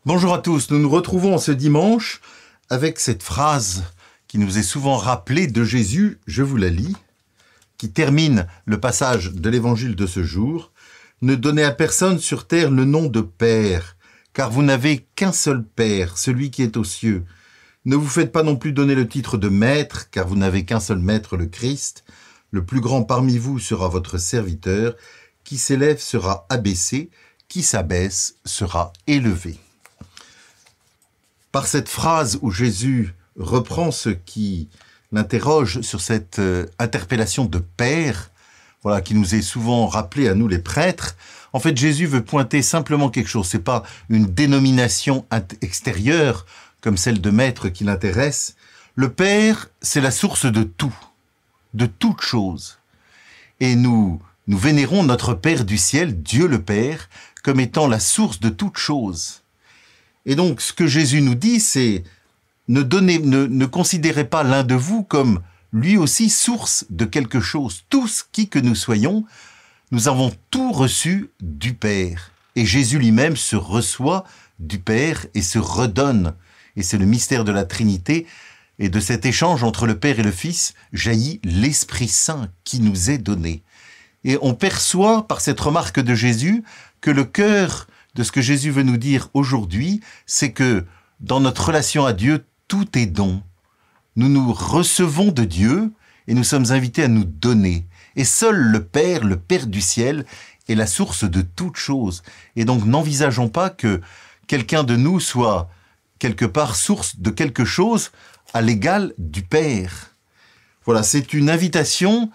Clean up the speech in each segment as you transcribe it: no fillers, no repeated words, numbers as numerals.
Bonjour à tous, nous nous retrouvons ce dimanche avec cette phrase qui nous est souvent rappelée de Jésus, je vous la lis, qui termine le passage de l'évangile de ce jour. « Ne donnez à personne sur terre le nom de Père, car vous n'avez qu'un seul Père, celui qui est aux cieux. Ne vous faites pas non plus donner le titre de Maître, car vous n'avez qu'un seul Maître, le Christ. Le plus grand parmi vous sera votre serviteur, qui s'élève sera abaissé, qui s'abaisse sera élevé. » Par cette phrase où Jésus reprend ce qui l'interroge sur cette interpellation de Père, voilà, qui nous est souvent rappelé à nous les prêtres, en fait Jésus veut pointer simplement quelque chose. C'est pas une dénomination extérieure comme celle de Maître qui l'intéresse. Le Père, c'est la source de tout, de toute chose. Et nous vénérons notre Père du ciel, Dieu le Père, comme étant la source de toute chose. Et donc, ce que Jésus nous dit, c'est ne considérez pas l'un de vous comme lui aussi source de quelque chose. Tous, qui que nous soyons, nous avons tout reçu du Père. Et Jésus lui-même se reçoit du Père et se redonne. Et c'est le mystère de la Trinité. Et de cet échange entre le Père et le Fils jaillit l'Esprit Saint qui nous est donné. Et on perçoit par cette remarque de Jésus que le cœur de ce que Jésus veut nous dire aujourd'hui, c'est que dans notre relation à Dieu, tout est don. Nous nous recevons de Dieu et nous sommes invités à nous donner. Et seul le Père du ciel, est la source de toute chose. Et donc n'envisageons pas que quelqu'un de nous soit quelque part source de quelque chose à l'égal du Père. Voilà, c'est une invitation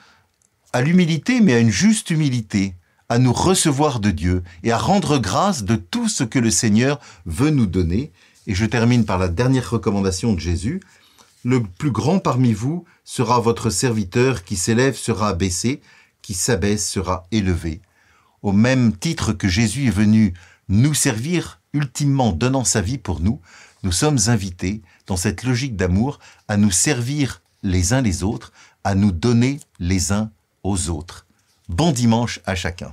à l'humilité, mais à une juste humilité, à nous recevoir de Dieu et à rendre grâce de tout ce que le Seigneur veut nous donner. Et je termine par la dernière recommandation de Jésus. Le plus grand parmi vous sera votre serviteur, qui s'élève sera abaissé, qui s'abaisse sera élevé. Au même titre que Jésus est venu nous servir, ultimement donnant sa vie pour nous, nous sommes invités, dans cette logique d'amour, à nous servir les uns les autres, à nous donner les uns aux autres. Bon dimanche à chacun.